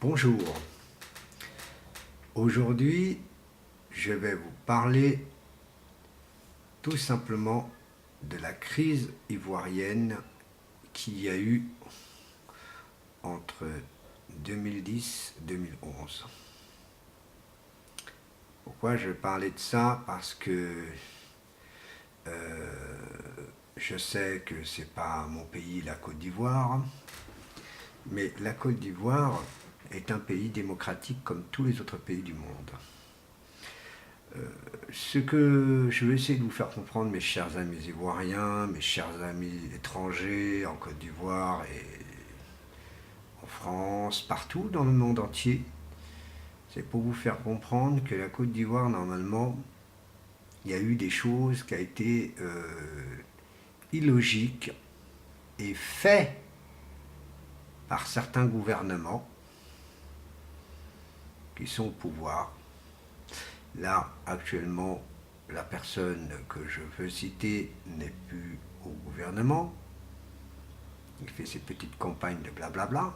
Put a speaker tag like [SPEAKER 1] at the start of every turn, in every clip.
[SPEAKER 1] Bonjour, aujourd'hui je vais vous parler tout simplement de la crise ivoirienne qu'il y a eu entre 2010 et 2011. Pourquoi je vais parler de ça? Parce que je sais que c'est pas mon pays, la Côte d'Ivoire, mais la Côte d'Ivoire est un pays démocratique comme tous les autres pays du monde. Ce que je vais essayer de vous faire comprendre, mes chers amis ivoiriens, mes chers amis étrangers en Côte d'Ivoire et en France, partout dans le monde entier, c'est pour vous faire comprendre que la Côte d'Ivoire, normalement, il y a eu des choses qui ont été illogiques et faites par certains gouvernements qui sont au pouvoir. Là, actuellement, la personne que je veux citer n'est plus au gouvernement. Il fait ses petites campagnes de blablabla.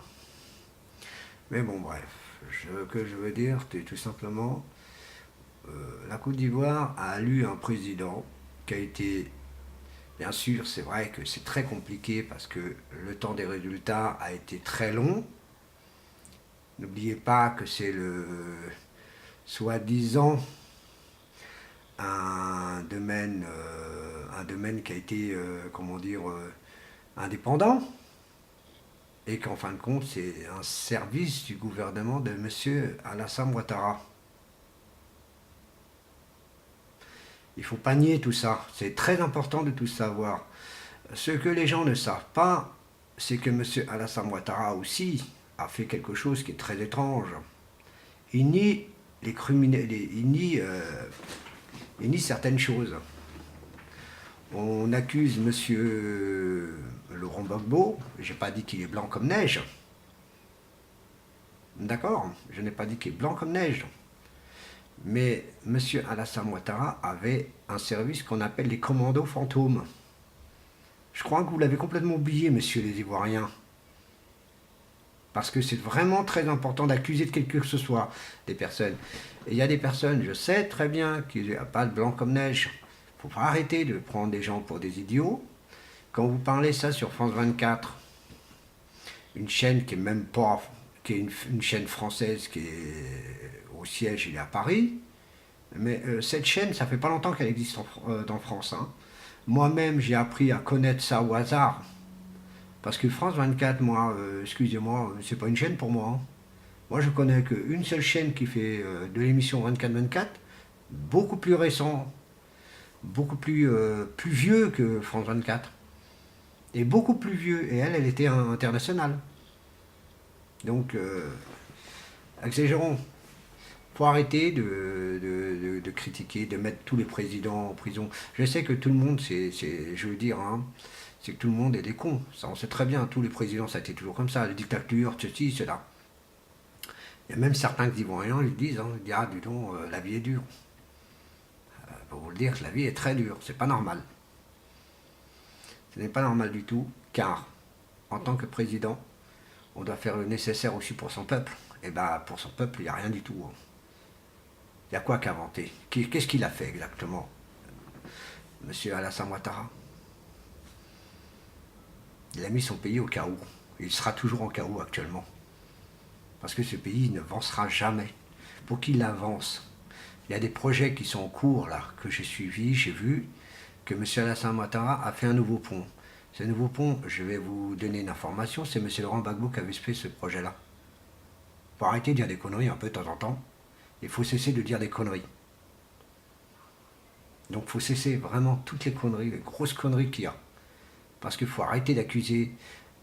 [SPEAKER 1] Mais bon, bref, ce que je veux dire, c'est tout simplement, la Côte d'Ivoire a élu un président qui a été, bien sûr, c'est vrai que c'est très compliqué parce que le temps des résultats a été très long. N'oubliez pas que c'est le soi-disant un domaine qui a été, comment dire, indépendant, et qu'en fin de compte, c'est un service du gouvernement de M. Alassane Ouattara. Il ne faut pas nier tout ça, c'est très important de tout savoir. Ce que les gens ne savent pas, c'est que M. Alassane Ouattara aussi a fait quelque chose qui est très étrange. Il nie les criminels, il nie certaines choses. On accuse M. Laurent Gbagbo, je n'ai pas dit qu'il est blanc comme neige. D'accord? Je n'ai pas dit qu'il est blanc comme neige. Mais M. Alassane Ouattara avait un service qu'on appelle les commandos fantômes. Je crois que vous l'avez complètement oublié, messieurs les Ivoiriens. Parce que c'est vraiment très important d'accuser de quelque que ce soit des personnes. Et il y a des personnes, je sais très bien qu'il n'y a pas de blanc comme neige. Il faut arrêter de prendre des gens pour des idiots. Quand vous parlez ça sur France 24, une chaîne qui est même pas, qui est une chaîne française qui est au siège, il est à Paris, mais cette chaîne, ça fait pas longtemps qu'elle existe en France. Hein. Moi-même, j'ai appris à connaître ça au hasard. Parce que France 24, moi, excusez-moi, c'est pas une chaîne pour moi. Hein. Moi, je connais qu'une seule chaîne qui fait de l'émission 24-24, beaucoup plus récent, beaucoup plus vieux que France 24. Et beaucoup plus vieux. Et elle était internationale. Donc, exagérons. Faut arrêter de critiquer, de mettre tous les présidents en prison. Je sais que tout le monde, je veux dire, hein, c'est que tout le monde est des cons. Ça, on sait très bien, tous les présidents, ça a été toujours comme ça. Les dictatures, ceci, cela. Il y a même certains qui vont rien, ils disent, hein, ils disent, ah, dis donc, la vie est dure. Pour vous le dire, la vie est très dure, c'est pas normal. Ce n'est pas normal du tout, car, en tant que président, on doit faire le nécessaire aussi pour son peuple. Et bien, pour son peuple, il n'y a rien du tout. Hein. Il y a quoi qu'inventer? Qu'est-ce qu'il a fait exactement, Monsieur Alassane Ouattara? Il a mis son pays au chaos. Il sera toujours en chaos actuellement. Parce que ce pays ne avancera jamais. Pour qu'il avance, il y a des projets qui sont en cours là, que j'ai suivis, j'ai vu que M. Alassane Ouattara a fait un nouveau pont. Ce nouveau pont, je vais vous donner une information, c'est M. Laurent Gbagbo qui avait fait ce projet-là. Il faut arrêter de dire des conneries un peu de temps en temps. Il faut cesser de dire des conneries. Donc il faut cesser vraiment toutes les conneries, les grosses conneries qu'il y a. Parce qu'il faut arrêter d'accuser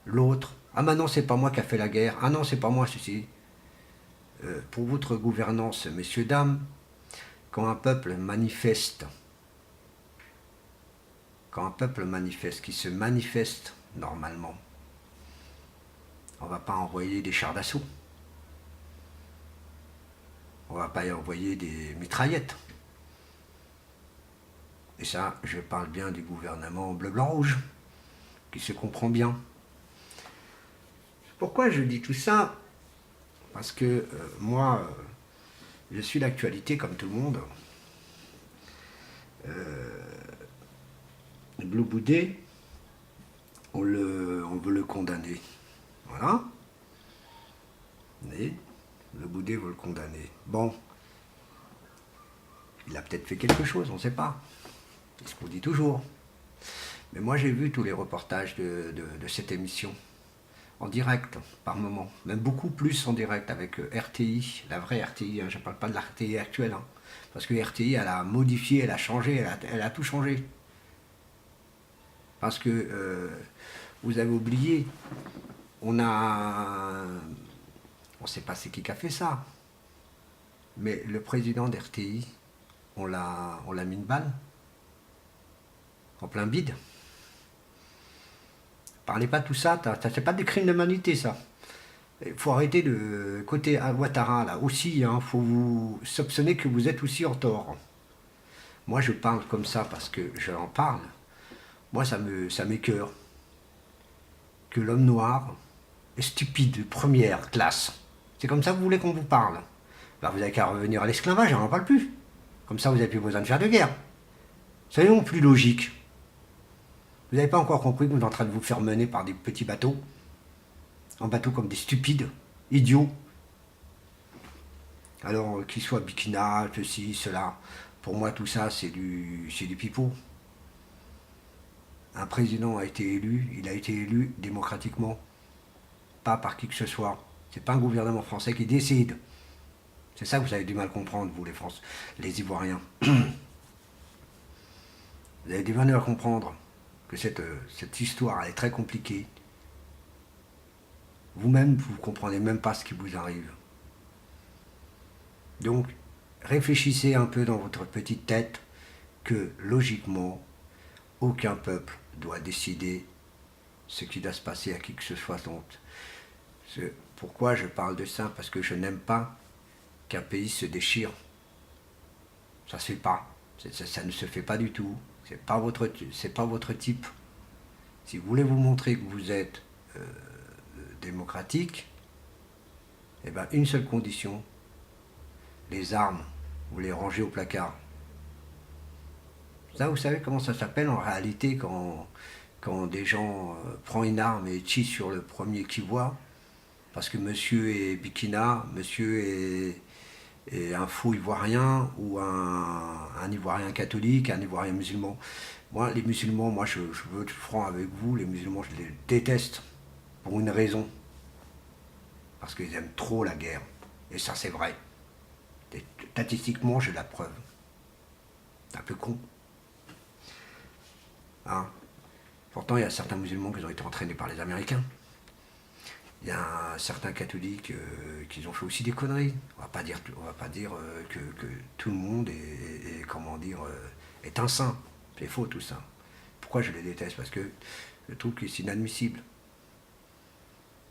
[SPEAKER 1] l'autre. Ah mais non, c'est pas moi qui a fait la guerre. Ah non, c'est pas moi ceci. Pour votre gouvernance, messieurs, dames, quand un peuple manifeste, qui se manifeste normalement, on ne va pas envoyer des chars d'assaut. On ne va pas y envoyer des mitraillettes. Et ça, je parle bien du gouvernement bleu-blanc-rouge, qui se comprend bien. Pourquoi je dis tout ça? Parce que moi, je suis l'actualité comme tout le monde. Blue Boudet, on veut le condamner. Voilà. Et le Boudet veut le condamner. Bon, il a peut-être fait quelque chose, on ne sait pas. C'est ce qu'on dit toujours. Mais moi, j'ai vu tous les reportages de cette émission, en direct, par moment. Même beaucoup plus en direct avec RTI, la vraie RTI. Hein, je ne parle pas de la RTI actuelle. Hein, parce que RTI, elle a modifié, elle a changé, elle a tout changé. Parce que vous avez oublié, on ne sait pas c'est qui a fait ça. Mais le président d'RTI, on l'a mis une balle en plein bide. Parlez pas de tout ça, c'est pas des crimes d'humanité ça. Il faut arrêter de côté Ouattara là aussi, il faut vous soupçonner que vous êtes aussi en tort. Moi je parle comme ça parce que j'en parle. Moi ça m'écoeure que l'homme noir est stupide de première classe. C'est comme ça que vous voulez qu'on vous parle. Ben, vous n'avez qu'à revenir à l'esclavage, j'en parle plus. Comme ça vous n'avez plus besoin de faire de guerre. Soyons plus logiques. Vous n'avez pas encore compris que vous êtes en train de vous faire mener par des petits bateaux, en bateau comme des stupides, idiots. Alors, qu'ils soient Bikina, ceci, cela, pour moi tout ça c'est du pipeau. Un président a été élu, il a été élu démocratiquement, pas par qui que ce soit. C'est pas un gouvernement français qui décide. C'est ça que vous avez du mal à comprendre, vous les Ivoiriens. Vous avez du mal à comprendre que cette histoire elle est très compliquée. Vous-même, vous ne comprenez même pas ce qui vous arrive. Donc, réfléchissez un peu dans votre petite tête que, logiquement, aucun peuple doit décider ce qui doit se passer à qui que ce soit. Donc, pourquoi je parle de ça? Parce que je n'aime pas qu'un pays se déchire. Ça se fait pas. Ça ne se fait pas du tout. C'est pas votre type. Si vous voulez vous montrer que vous êtes démocratique, eh ben, une seule condition, les armes, vous les rangez au placard. Ça, vous savez comment ça s'appelle en réalité quand des gens prennent une arme et tirent sur le premier qui voit, parce que monsieur est Bikina, monsieur est un faux ivoirien ou un ivoirien catholique, un ivoirien musulman. Moi, les musulmans, je veux être franc avec vous, les musulmans, je les déteste pour une raison. Parce qu'ils aiment trop la guerre. Et ça, c'est vrai. Et statistiquement, j'ai la preuve. C'est un peu con. Hein? Pourtant, il y a certains musulmans qui ont été entraînés par les Américains. Il y a certains catholiques qui ont fait aussi des conneries. On va pas dire que tout le monde est un saint. C'est faux tout ça. Pourquoi je les déteste? Parce que je trouve que c'est inadmissible.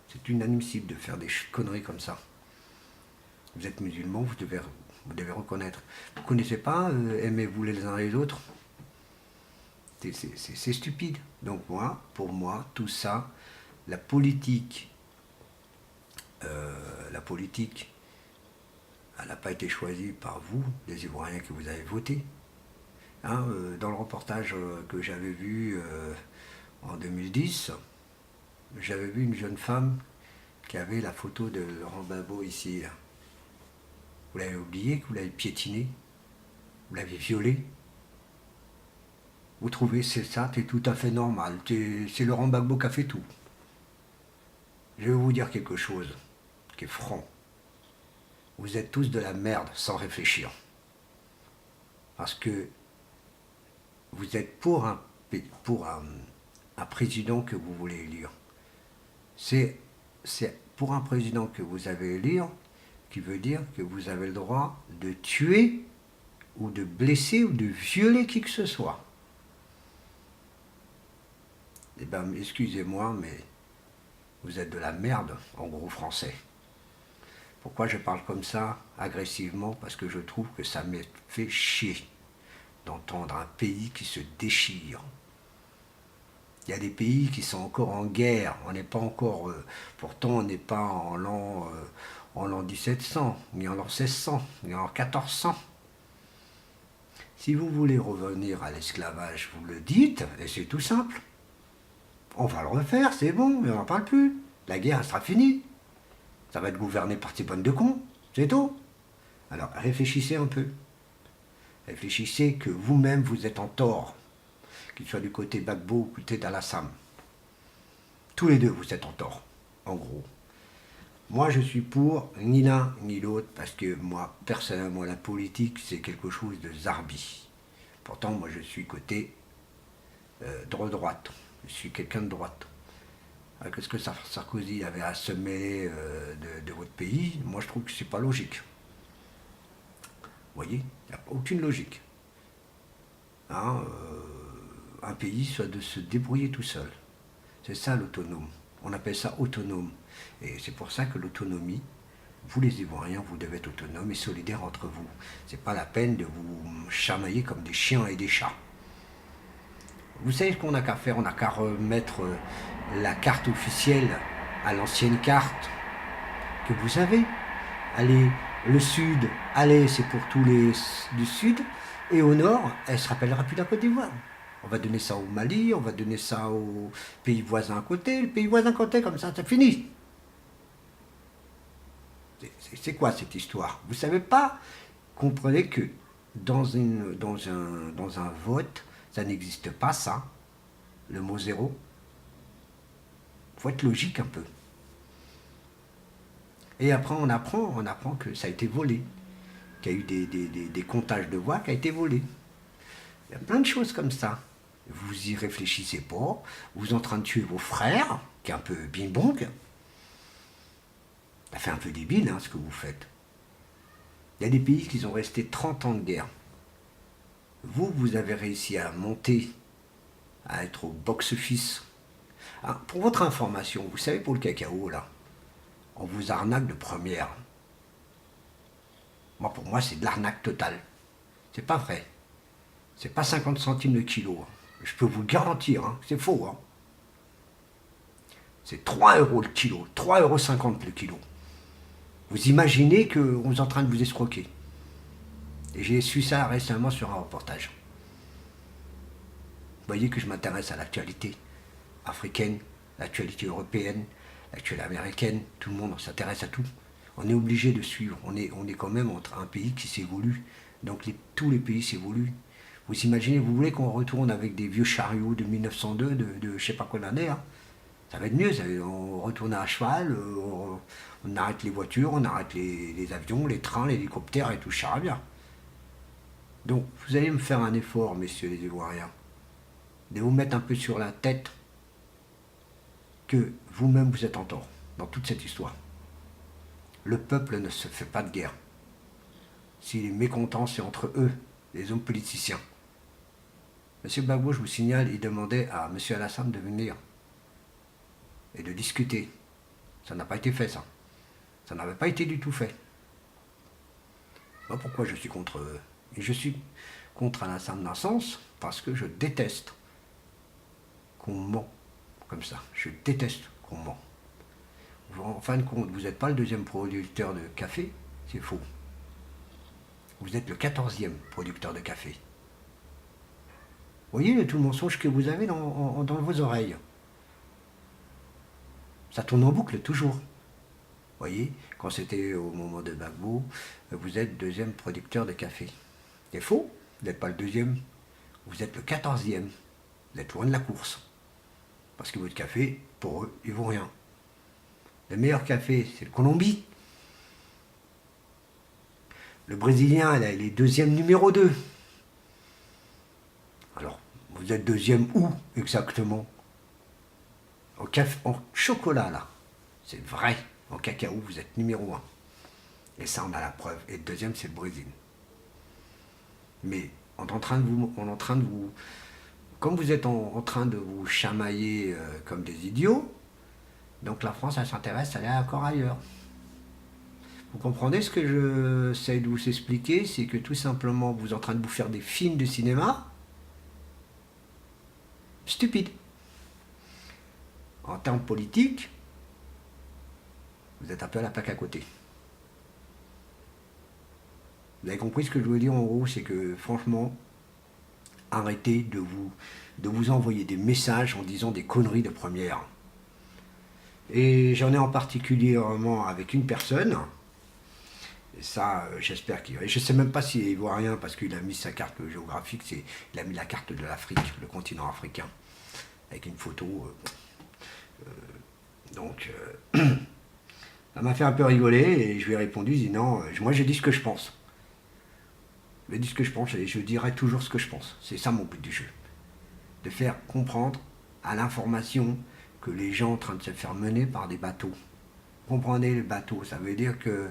[SPEAKER 1] C'est inadmissible de faire des conneries comme ça. Vous êtes musulman, vous devez reconnaître. Vous ne connaissez pas, aimez-vous les uns les autres? C'est stupide. Donc pour moi, tout ça, la politique, elle n'a pas été choisie par vous, les Ivoiriens que vous avez voté. Hein, dans le reportage que j'avais vu en 2010, j'avais vu une jeune femme qui avait la photo de Laurent Gbagbo ici. Là. Vous l'avez oublié, que vous l'avez piétiné, vous l'avez violé. Vous trouvez c'est tout à fait normal. C'est Laurent Gbagbo qui a fait tout. Je vais vous dire quelque chose qui est franc. Vous êtes tous de la merde sans réfléchir. Parce que vous êtes pour un président que vous voulez élire. C'est pour un président que vous avez élire qui veut dire que vous avez le droit de tuer ou de blesser ou de violer qui que ce soit. Eh bien, excusez-moi, mais vous êtes de la merde, en gros français. Pourquoi je parle comme ça, agressivement? Parce que je trouve que ça me fait chier d'entendre un pays qui se déchire. Il y a des pays qui sont encore en guerre. On n'est pas encore... pourtant, on n'est pas en l'an... en l'an 1700, ni en l'an 1600, ni en l'an 1400. Si vous voulez revenir à l'esclavage, vous le dites, et c'est tout simple. On va le refaire, c'est bon, mais on n'en parle plus. La guerre, elle sera finie. Ça va être gouverné par ces bonnes de cons, c'est tout. Alors réfléchissez un peu. Réfléchissez que vous-même, vous êtes en tort. Qu'il soit du côté Gbagbo ou du côté d'Alassane. Tous les deux, vous êtes en tort, en gros. Moi, je suis pour ni l'un ni l'autre, parce que moi, personnellement, la politique, c'est quelque chose de zarbi. Pourtant, moi, je suis côté droite. Je suis quelqu'un de droite. Qu'est-ce que Sarkozy avait à se mêler de votre pays? Moi, je trouve que c'est pas logique. Vous voyez, il n'y a aucune logique. Hein, un pays soit de se débrouiller tout seul. C'est ça l'autonome. On appelle ça autonome. Et c'est pour ça que l'autonomie, vous les Ivoiriens, vous devez être autonomes et solidaires entre vous. C'est pas la peine de vous chamailler comme des chiens et des chats. Vous savez ce qu'on n'a qu'à faire? On n'a qu'à remettre la carte officielle à l'ancienne carte que vous avez. Allez, le sud, allez, c'est pour tous les du sud. Et au nord, elle se rappellera plus de la Côte d'Ivoire. On va donner ça au Mali, on va donner ça aux pays voisins à côté, le pays voisin à côté, comme ça, c'est fini. C'est quoi cette histoire? Vous savez pas? Comprenez que dans un vote, ça n'existe pas ça, le mot zéro. Il faut être logique un peu. Et après, on apprend que ça a été volé, qu'il y a eu des comptages de voix qui a été volé. Il y a plein de choses comme ça. Vous y réfléchissez pas, vous êtes en train de tuer vos frères, qui est un peu bing-bong. Ça fait un peu débile, hein, ce que vous faites. Il y a des pays qui ont resté 30 ans de guerre. Vous avez réussi à monter, à être au box-office. Ah, pour votre information, vous savez, pour le cacao, là, on vous arnaque de première. Pour moi, c'est de l'arnaque totale. C'est pas vrai. C'est pas 50 centimes le kilo. Hein. Je peux vous le garantir, hein. C'est faux. Hein. C'est 3 euros le kilo, 3,50 € le kilo. Vous imaginez qu'on est en train de vous escroquer. Et j'ai su ça récemment sur un reportage. Vous voyez que je m'intéresse à l'actualité africaine, l'actualité européenne, l'actualité américaine. Tout le monde s'intéresse à tout. On est obligé de suivre. On est quand même entre un pays qui s'évolue. Donc tous les pays s'évoluent. Vous imaginez, vous voulez qu'on retourne avec des vieux chariots de 1902, de je sais pas quoi d'année, hein? Ça va être mieux, on retourne à cheval, on arrête les voitures, on arrête les avions, les trains, les hélicoptères et tout charabia. Donc vous allez me faire un effort, messieurs les Ivoiriens, de vous mettre un peu sur la tête que vous-même vous êtes en tort dans toute cette histoire. Le peuple ne se fait pas de guerre. S'il est mécontent, c'est entre eux, les hommes politiciens. Monsieur Gbagbo, je vous signale, il demandait à monsieur Alassane de venir et de discuter. Ça n'a pas été fait, ça. Ça n'avait pas été du tout fait. Moi, pourquoi je suis contre eux? Et je suis contre Alassane d'un sens parce que je déteste qu'on ment comme ça. Je déteste qu'on ment. En fin de compte, vous n'êtes pas le deuxième producteur de café, c'est faux. Vous êtes le 14e producteur de café. Vous voyez tout le mensonge que vous avez dans vos oreilles. Ça tourne en boucle toujours. Vous voyez, quand c'était au moment de Gbagbo, vous êtes deuxième producteur de café. C'est faux, vous n'êtes pas le deuxième, vous êtes le 14e. Vous êtes loin de la course. Parce que votre café, pour eux, il vaut rien. Le meilleur café, c'est le Colombie. Le Brésilien, là, il est deuxième numéro 2. Alors, vous êtes deuxième où exactement? En chocolat, là. C'est vrai. En cacao, vous êtes numéro 1. Et ça, on a la preuve. Et le deuxième, c'est le Brésil. Mais on est en train de vous, comme vous êtes en train de vous chamailler comme des idiots, donc la France, elle s'intéresse à aller encore ailleurs. Vous comprenez ce que j'essaie de vous expliquer? C'est que tout simplement, vous êtes en train de vous faire des films de cinéma stupides. En termes politiques, vous êtes un peu à la plaque à côté. Vous avez compris ce que je veux dire en gros, c'est que franchement, arrêtez de vous envoyer des messages en disant des conneries de première. Et j'en ai en particulièrement avec une personne, et ça j'espère qu'il... Je ne sais même pas s'il est ivoirien parce qu'il a mis sa carte géographique, il a mis la carte de l'Afrique, le continent africain, avec une photo. Donc ça m'a fait un peu rigoler et je lui ai répondu, je dis non, moi j'ai dit ce que je pense. Je dis ce que je pense et je dirai toujours ce que je pense. C'est ça mon but du jeu. De faire comprendre à l'information que les gens sont en train de se faire mener par des bateaux. Comprenez le bateau, ça veut dire que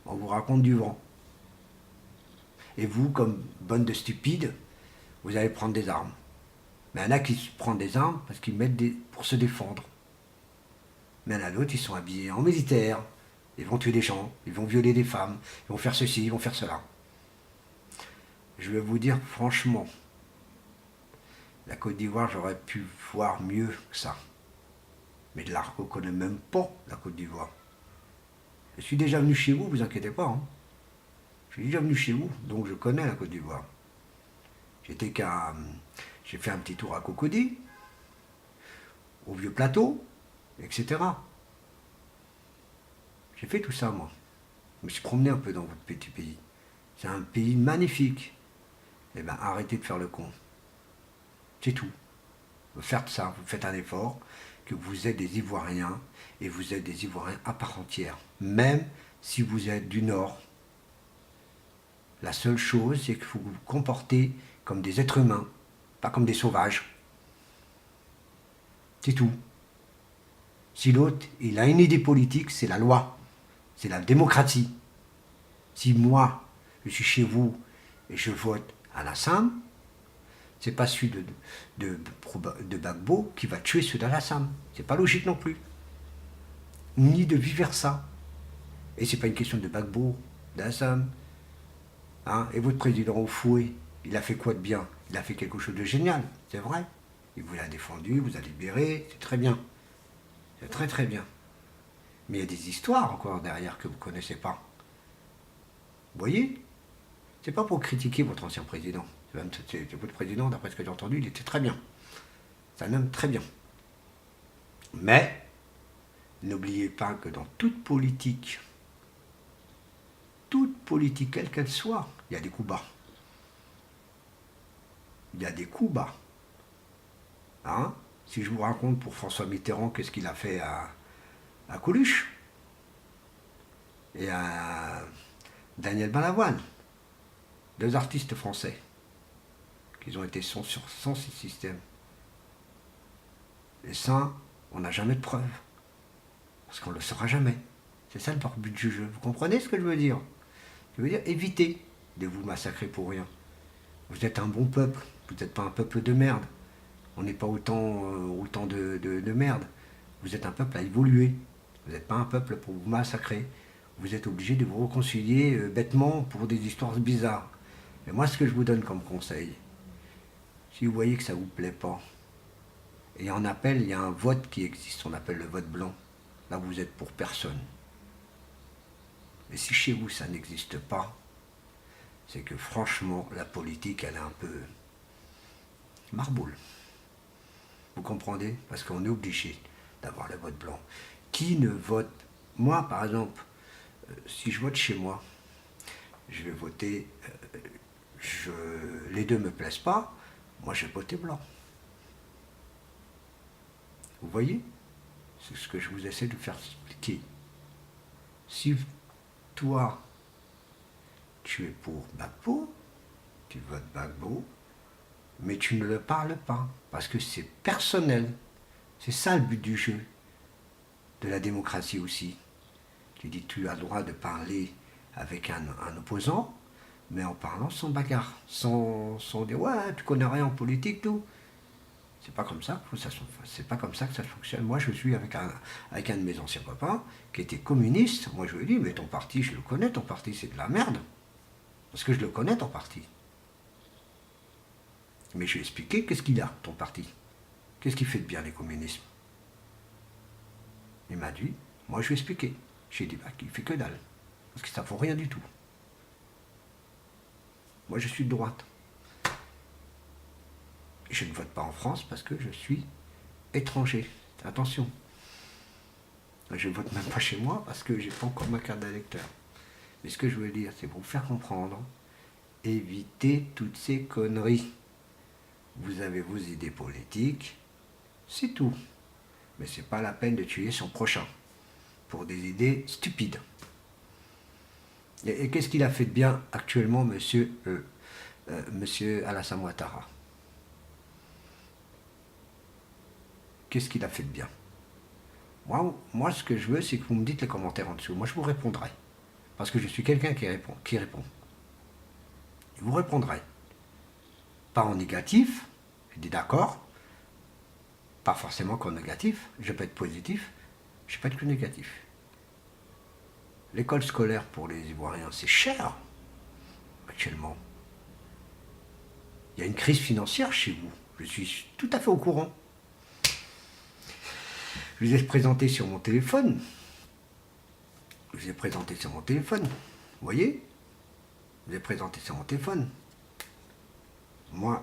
[SPEAKER 1] on vous raconte du vent. Et vous, comme bande de stupides, vous allez prendre des armes. Mais il y en a qui prennent des armes parce qu'ils mettent pour se défendre. Mais il y en a d'autres, ils sont habillés en militaire. Ils vont tuer des gens, ils vont violer des femmes, ils vont faire ceci, ils vont faire cela. Je vais vous dire franchement, la Côte d'Ivoire, j'aurais pu voir mieux que ça. Mais je ne la reconnais même pas, la Côte d'Ivoire. Je suis déjà venu chez vous, vous inquiétez pas. Hein. Je suis déjà venu chez vous, donc je connais la Côte d'Ivoire. J'ai fait un petit tour à Cocody, au Vieux Plateau, etc. J'ai fait tout ça, moi. Je me suis promené un peu dans votre petit pays. C'est un pays magnifique. Eh bien, arrêtez de faire le con. C'est tout. Vous faites ça, vous faites un effort, que vous êtes des Ivoiriens, et vous êtes des Ivoiriens à part entière. Même si vous êtes du Nord. La seule chose, c'est que vous vous comportez comme des êtres humains, pas comme des sauvages. C'est tout. Si l'autre, il a une idée politique, c'est la loi, c'est la démocratie. Si moi, je suis chez vous et je vote à la SAM, c'est pas celui de Gbagbo qui va tuer ceux de la SAM. C'est pas logique non plus. Ni de vice-versa. Et c'est pas une question de Gbagbo, de la SAM. Hein? Et votre président au fouet, il a fait quoi de bien? Il a fait quelque chose de génial, c'est vrai. Il vous a défendu, il vous a libéré, c'est très bien. C'est très très bien. Mais il y a des histoires encore derrière que vous ne connaissez pas. Vous voyez? C'est pas pour critiquer votre ancien président. C'est votre président, d'après ce que j'ai entendu, il était très bien. C'est un homme très bien. Mais, n'oubliez pas que dans toute politique, quelle qu'elle soit, il y a des coups bas. Il y a des coups bas. Hein? Si je vous raconte pour François Mitterrand qu'est-ce qu'il a fait à Coluche et à Daniel Balavoine, deux artistes français, qui ont été sans ce système. Et ça, on n'a jamais de preuves. Parce qu'on ne le saura jamais. C'est ça le but du jeu. Vous comprenez ce que je veux dire? Je veux dire, évitez de vous massacrer pour rien. Vous êtes un bon peuple. Vous n'êtes pas un peuple de merde. On n'est pas autant de merde. Vous êtes un peuple à évoluer. Vous n'êtes pas un peuple pour vous massacrer. Vous êtes obligé de vous réconcilier bêtement pour des histoires bizarres. Et moi, ce que je vous donne comme conseil, si vous voyez que ça ne vous plaît pas, et en appel, il y a un vote qui existe, on appelle le vote blanc. Là, vous êtes pour personne. Mais si chez vous, ça n'existe pas, c'est que franchement, la politique, elle est un peu marboule. Vous comprenez? Parce qu'on est obligé d'avoir le vote blanc. Qui ne vote? Moi, par exemple, si je vote chez moi, je vais voter, les deux ne me plaisent pas, moi je vais voter blanc. Vous voyez? C'est ce que je vous essaie de faire expliquer. Si toi, tu es pour Gbagbo, tu votes Gbagbo, mais tu ne le parles pas, parce que c'est personnel. C'est ça le but du jeu, de la démocratie aussi. Tu dis tu as le droit de parler avec un opposant, mais en parlant sans bagarre, sans dire ouais, tu connais rien en politique, tout. C'est pas comme ça que ça fonctionne. Moi, je suis avec un de mes anciens copains qui était communiste. Moi, je lui ai dit, mais ton parti, je le connais, ton parti, c'est de la merde. Parce que je le connais, ton parti. Mais je lui ai expliqué qu'est-ce qu'il a, ton parti. Qu'est-ce qui fait de bien les communismes? Il m'a dit, moi, je lui ai expliqué. J'ai dit, bah, qu'il fait que dalle. Parce que ça ne vaut rien du tout. Moi, je suis de droite. Je ne vote pas en France parce que je suis étranger. Attention. Je ne vote même pas chez moi parce que j'ai pas encore ma carte d'électeur. Mais ce que je veux dire, c'est pour vous faire comprendre, évitez toutes ces conneries. Vous avez vos idées politiques, c'est tout. Mais c'est pas la peine de tuer son prochain pour des idées stupides. Et qu'est-ce qu'il a fait de bien actuellement, monsieur Alassane Ouattara? Qu'est-ce qu'il a fait de bien? Moi, ce que je veux, c'est que vous me dites les commentaires en dessous. Moi, je vous répondrai. Parce que je suis quelqu'un qui répond. Je vous répondrai. Pas en négatif, je dis d'accord. Pas forcément qu'en négatif. Je peux être positif, je peux être que négatif. L'école scolaire pour les Ivoiriens, c'est cher, actuellement. Il y a une crise financière chez vous. Je suis tout à fait au courant. Je vous ai présenté sur mon téléphone. Vous voyez? Je vous ai présenté sur mon téléphone. Moi,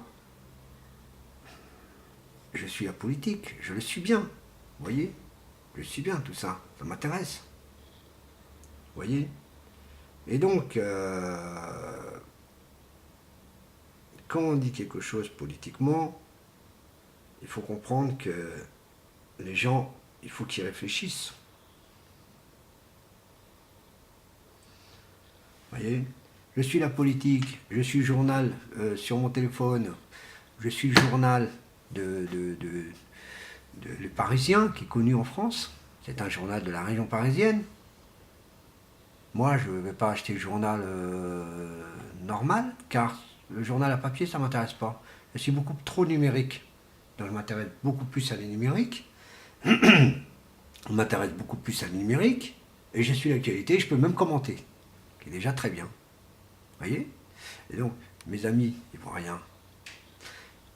[SPEAKER 1] je suis apolitique. Je le suis bien. Vous voyez? Je suis bien, tout ça. Ça m'intéresse. Vous voyez? Et donc, quand on dit quelque chose politiquement, il faut comprendre que les gens, il faut qu'ils réfléchissent. Vous voyez? Je suis la politique, je suis le journal sur mon téléphone, je suis le journal le Parisien, qui est connu en France. C'est un journal de la région parisienne. Moi, je ne vais pas acheter le journal normal, car le journal à papier, ça ne m'intéresse pas. Je suis beaucoup trop numérique. Donc je m'intéresse beaucoup plus à les numériques. On m'intéresse beaucoup plus à le numérique. Et je suis l'actualité, je peux même commenter. Qui est déjà très bien. Vous voyez? Et donc, mes amis, ils vont rien.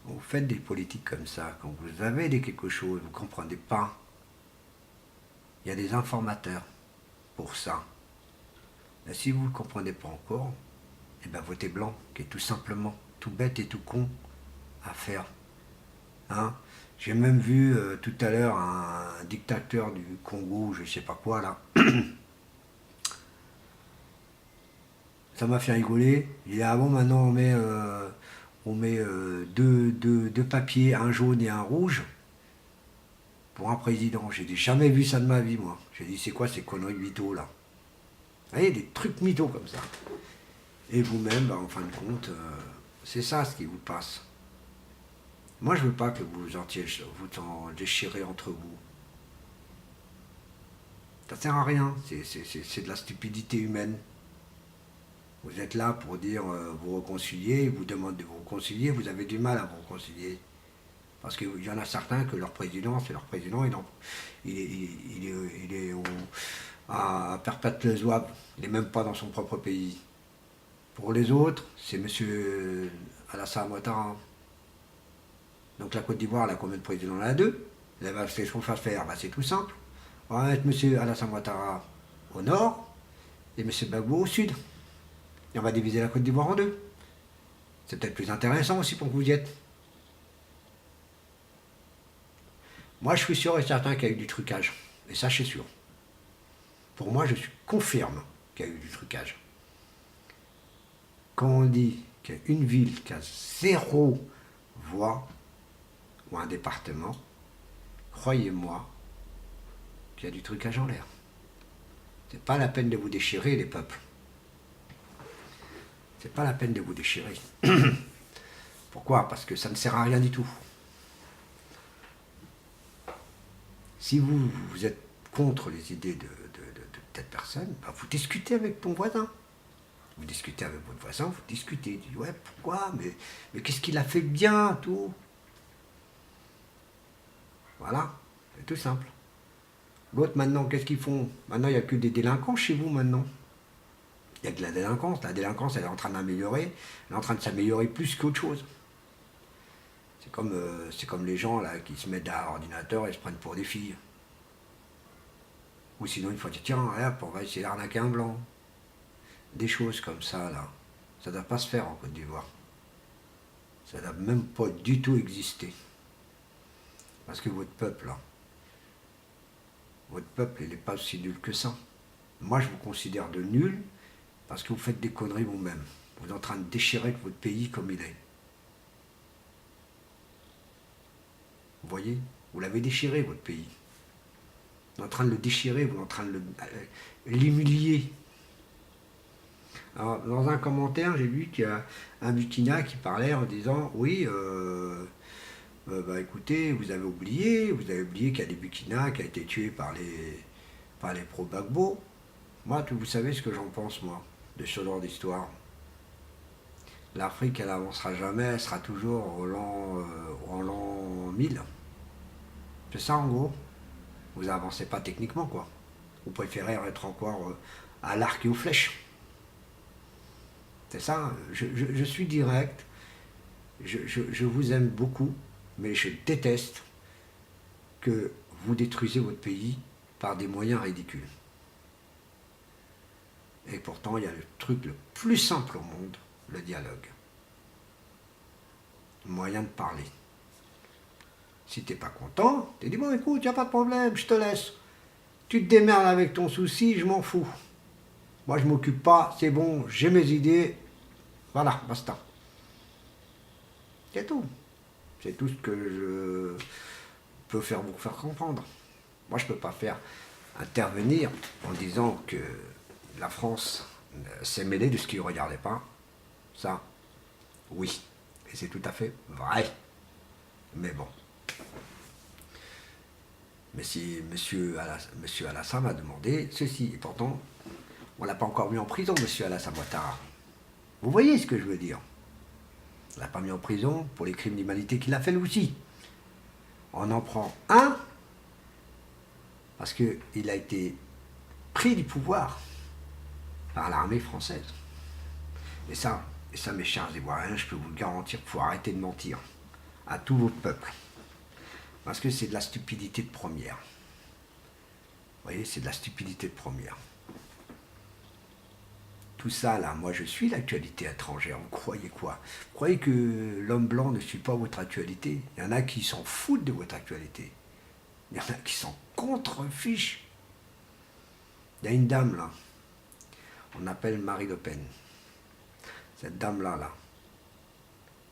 [SPEAKER 1] Vous faites des politiques comme ça, quand vous avez quelque chose, vous ne comprenez pas. Il y a des informateurs pour ça. Et si vous ne comprenez pas encore, eh bien votez blanc, qui est tout simplement tout bête et tout con à faire. Hein? J'ai même vu tout à l'heure un dictateur du Congo, je ne sais pas quoi là. Ça m'a fait rigoler. Il dit, ah bon, maintenant on met deux papiers, un jaune et un rouge, pour un président. J'ai dit, jamais vu ça de ma vie, moi. J'ai dit, c'est quoi ces conneries de mythos là? Vous voyez, des trucs mythos comme ça. Et vous-même, bah, en fin de compte, c'est ça ce qui vous passe. Moi, je veux pas que vous en déchirez entre vous. Ça sert à rien. C'est de la stupidité humaine. Vous êtes là pour dire vous réconcilier, ils vous demandent de vous réconcilier, vous avez du mal à vous réconcilier. Parce qu'il y en a certains que leur président, c'est leur président, il est à perpétuel zouave, il n'est même pas dans son propre pays. Pour les autres, c'est M. Alassane Ouattara. Donc la Côte d'Ivoire, elle a combien de présidents? Elle a deux. Qu'est-ce qu'on va faire? Bah, c'est tout simple. On va mettre M. Alassane Ouattara au nord et M. Gbagbo au sud. Et on va diviser la Côte d'Ivoire en deux. C'est peut-être plus intéressant aussi pour que vous y êtes. Moi, je suis sûr et certain qu'il y a eu du trucage. Et ça, je suis sûr. Pour moi, je suis confirme qu'il y a eu du trucage. Quand on dit qu'il y a une ville qui a 0 voix, ou un département, croyez-moi qu'il y a du trucage en l'air. C'est pas la peine de vous déchirer, les peuples. C'est pas la peine de vous déchirer. Pourquoi? Parce que ça ne sert à rien du tout. Si vous êtes contre les idées de telle personne, bah vous discutez avec ton voisin. Vous discutez avec votre voisin, vous discutez. Vous dites, ouais, pourquoi? Mais qu'est-ce qu'il a fait de bien, tout? Voilà, c'est tout simple. L'autre, maintenant, qu'est-ce qu'ils font? Maintenant, il n'y a que des délinquants chez vous, maintenant. Il y a de la délinquance. La délinquance, elle est en train d'améliorer. Elle est en train de s'améliorer plus qu'autre chose. C'est comme les gens là qui se mettent derrière l'ordinateur et se prennent pour des filles. Ou sinon, il faut dire, tiens, hop, on va essayer d'arnaquer un blanc. Des choses comme ça, là. Ça ne doit pas se faire en Côte d'Ivoire. Ça n'a même pas du tout existé. Parce que votre peuple, là, il n'est pas aussi nul que ça. Moi, je vous considère de nul parce que vous faites des conneries vous-même. Vous êtes en train de déchirer votre pays comme il est. Vous voyez? Vous l'avez déchiré, votre pays. Vous êtes en train de le déchirer, vous êtes en train de l'humilier. Alors, dans un commentaire, j'ai vu qu'il y a un Burkina qui parlait en disant oui, bah écoutez, vous avez oublié qu'il y a des Burkinas qui a été tués par les pro-Gbagbo. Moi, vous savez ce que j'en pense, moi, de ce genre d'histoire. L'Afrique, elle n'avancera jamais, elle sera toujours au l'an 1000. C'est ça, en gros. Vous n'avancez pas techniquement, quoi. Vous préférez être encore à l'arc et aux flèches. C'est ça, je suis direct, je vous aime beaucoup, mais je déteste que vous détruisez votre pays par des moyens ridicules. Et pourtant, il y a le truc le plus simple au monde, le dialogue. Le moyen de parler. Si t'es pas content, tu dis bon écoute, il n'y a pas de problème, je te laisse. Tu te démerdes avec ton souci, je m'en fous. Moi je m'occupe pas, c'est bon, j'ai mes idées. Voilà, basta. C'est tout. C'est tout ce que je peux vous faire comprendre. Moi, je ne peux pas faire intervenir en disant que la France s'est mêlée de ce qui ne regardait pas. Ça, oui. Et c'est tout à fait vrai. Mais bon. Mais si M. Alassane m'a demandé ceci, et pourtant, on ne l'a pas encore mis en prison, M. Alassane Ouattara. Vous voyez ce que je veux dire? On ne l'a pas mis en prison pour les crimes d'humanité qu'il a fait lui aussi. On en prend un parce qu'il a été pris du pouvoir par l'armée française. Et ça, mes chers Ivoiriens, je peux vous le garantir, il faut arrêter de mentir à tout votre peuple. Parce que c'est de la stupidité de première. Vous voyez, c'est de la stupidité de première. Tout ça, là, moi je suis l'actualité étrangère. Vous croyez quoi? Vous croyez que l'homme blanc ne suit pas votre actualité? Il y en a qui s'en foutent de votre actualité. Il y en a qui s'en contrefichent. Il y a une dame, là. On appelle Marie Le Pen. Cette dame-là, là,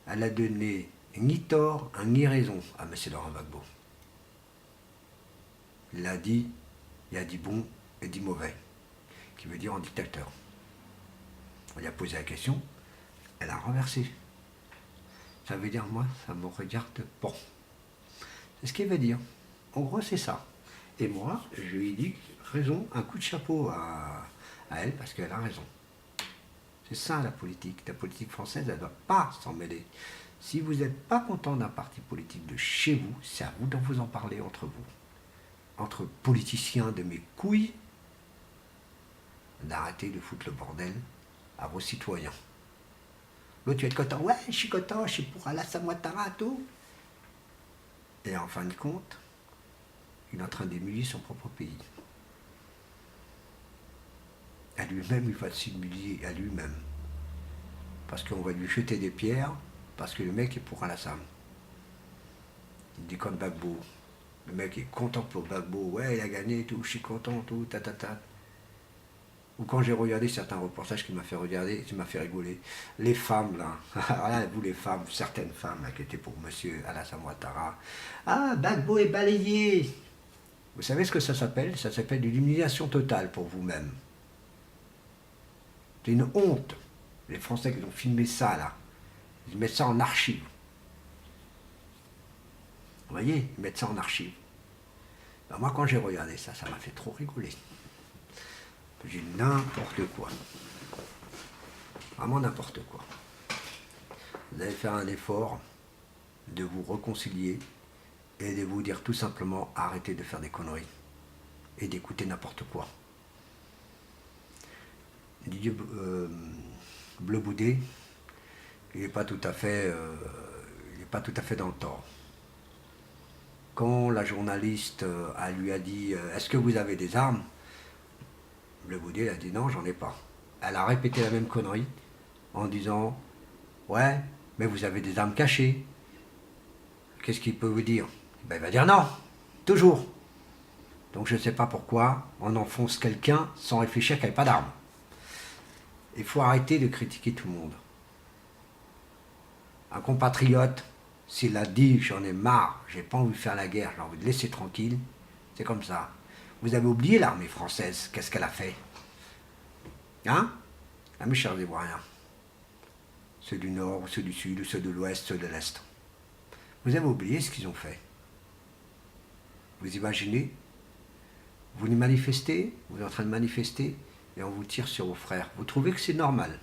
[SPEAKER 1] elle a donné ni tort, ni raison à M. Laurent Gbagbo. Il a dit bon et dit mauvais, qui veut dire en dictateur. On lui a posé la question, elle a renversé. Ça veut dire, moi, ça me regarde bon. C'est ce qu'elle veut dire. En gros, c'est ça. Et moi, je lui ai dit, raison, un coup de chapeau à elle, parce qu'elle a raison. C'est ça la politique. La politique française, elle ne doit pas s'en mêler. Si vous n'êtes pas content d'un parti politique de chez vous, c'est à vous de vous en parler entre vous. Entre politiciens de mes couilles, d'arrêter de foutre le bordel à vos citoyens. L'autre, tu vas être content. Ouais, je suis content, je suis pour Alassane Ouattara, tout. Et en fin de compte, il est en train d'humilier son propre pays. À lui-même, il va s'humilier à lui-même. Parce qu'on va lui jeter des pierres, parce que le mec est pour Alassane. Il dit comme Gbagbo. Le mec est content pour Gbagbo. Ouais, il a gagné, tout, je suis content, tout, ta. Ou quand j'ai regardé certains reportages qui m'a fait regarder, qui m'a fait rigoler. Les femmes, là. Voilà, vous les femmes, certaines femmes là, qui étaient pour monsieur Alassane Ouattara. Ah, Gbagbo est balayé. Vous savez ce que ça s'appelle? Ça s'appelle de l'humiliation totale pour vous-même. C'est une honte. Les Français qui ont filmé ça, là, ils mettent ça en archive. Vous voyez, ils mettent ça en archive. Ben moi, quand j'ai regardé ça, ça m'a fait trop rigoler. J'ai n'importe quoi. Vraiment n'importe quoi. Vous allez faire un effort de vous réconcilier et de vous dire tout simplement arrêtez de faire des conneries et d'écouter n'importe quoi. Didier Bleu Boudet, il n'est pas tout à fait dans le tort. Quand la journaliste lui a dit est-ce que vous avez des armes? Bleu Boudet a dit non, j'en ai pas. Elle a répété la même connerie en disant « Ouais, mais vous avez des armes cachées. » Qu'est-ce qu'il peut vous dire? Ben, il va dire non, toujours. Donc je ne sais pas pourquoi on enfonce quelqu'un sans réfléchir qu'il n'y a pas d'armes. Il faut arrêter de critiquer tout le monde. Un compatriote, s'il a dit j'en ai marre, j'ai pas envie de faire la guerre, j'ai envie de laisser tranquille, c'est comme ça. Vous avez oublié l'armée française, qu'est-ce qu'elle a fait? Hein? Ah mes chers Ivoiriens, ceux du Nord, ceux du Sud, ceux de l'Ouest, ceux de l'Est. Vous avez oublié ce qu'ils ont fait. Vous imaginez? Vous les manifestez, vous êtes en train de manifester, et on vous tire sur vos frères. Vous trouvez que c'est normal?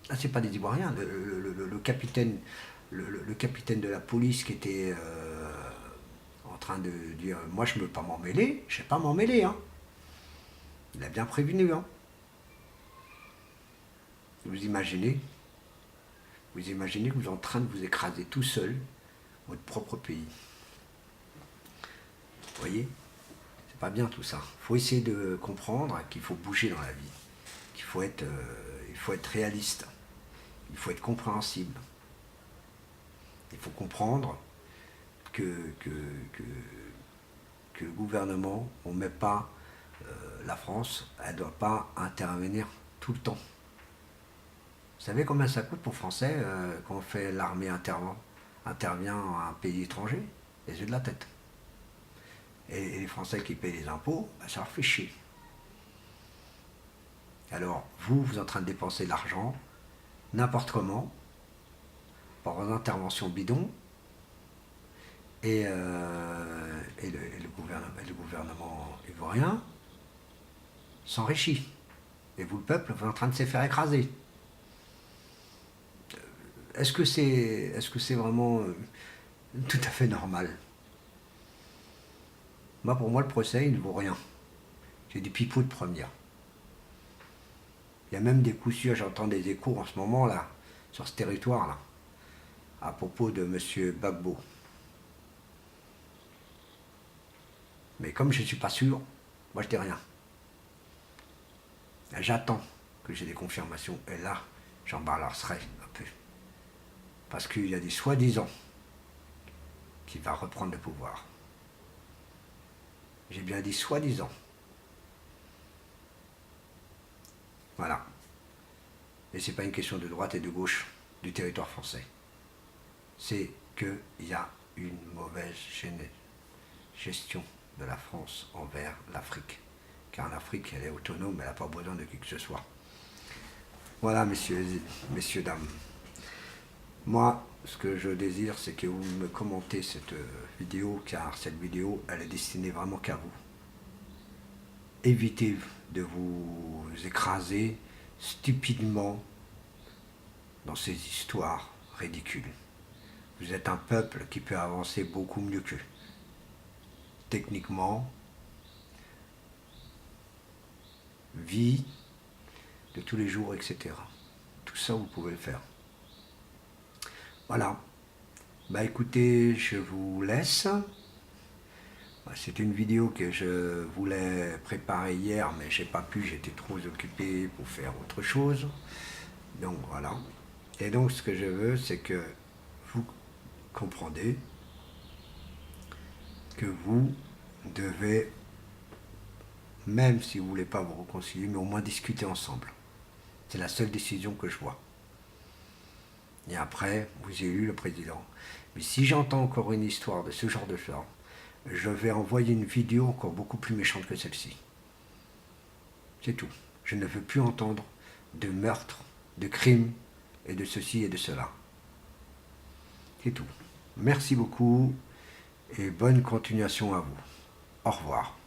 [SPEAKER 1] Ah, c'est pas des Ivoiriens. Le capitaine, le capitaine de la police qui était en train de dire moi je ne veux pas m'en mêler, je ne vais pas m'en mêler. Hein. Il a bien prévenu. Hein. Vous imaginez que vous êtes en train de vous écraser tout seul, votre propre pays. Vous voyez? C'est pas bien tout ça. Il faut essayer de comprendre qu'il faut bouger dans la vie, qu'il faut être réaliste. Il faut être compréhensible. Il faut comprendre que le gouvernement, on ne met pas la France, elle ne doit pas intervenir tout le temps. Vous savez combien ça coûte pour Français quand on fait l'armée intervient à un pays étranger? Les yeux de la tête. Et les Français qui payent les impôts, ben, ça leur fait chier. Alors, vous êtes en train de dépenser de l'argent n'importe comment, par vos interventions bidons, et le gouvernement ivoirien s'enrichit. Et vous, le peuple, vous êtes en train de se faire écraser. Est-ce que c'est vraiment tout à fait normal? Moi, pour moi, le procès, il ne vaut rien. C'est des pipeaux de première. Il y a même des coups sûrs, j'entends des échos en ce moment, là, sur ce territoire-là, à propos de M. Gbagbo. Mais comme je ne suis pas sûr, moi je dis rien. J'attends que j'ai des confirmations, et là, j'en balancerai un peu. Parce qu'il y a des soi-disant qui va reprendre le pouvoir. J'ai bien dit soi-disant. Voilà. Et ce n'est pas une question de droite et de gauche du territoire français. C'est qu'il y a une mauvaise gestion de la France envers l'Afrique. Car l'Afrique, elle est autonome, elle n'a pas besoin de qui que ce soit. Voilà, messieurs, dames. Moi, ce que je désire, c'est que vous me commentez cette vidéo, car cette vidéo, elle est destinée vraiment qu'à vous. Évitez de vous écraser stupidement dans ces histoires ridicules. Vous êtes un peuple qui peut avancer beaucoup mieux qu'eux. Techniquement, vie de tous les jours, etc. Tout ça, vous pouvez le faire. Voilà. Bah écoutez, je vous laisse. C'est une vidéo que je voulais préparer hier, mais j'ai pas pu, j'étais trop occupé pour faire autre chose. Donc voilà. Et donc ce que je veux, c'est que vous comprendrez que vous devez, même si vous ne voulez pas vous réconcilier, mais au moins discuter ensemble. C'est la seule décision que je vois. Et après, vous élus le président. Mais si j'entends encore une histoire de ce genre de choses, je vais envoyer une vidéo encore beaucoup plus méchante que celle-ci. C'est tout. Je ne veux plus entendre de meurtres, de crimes, et de ceci et de cela. C'est tout. Merci beaucoup et bonne continuation à vous. Au revoir.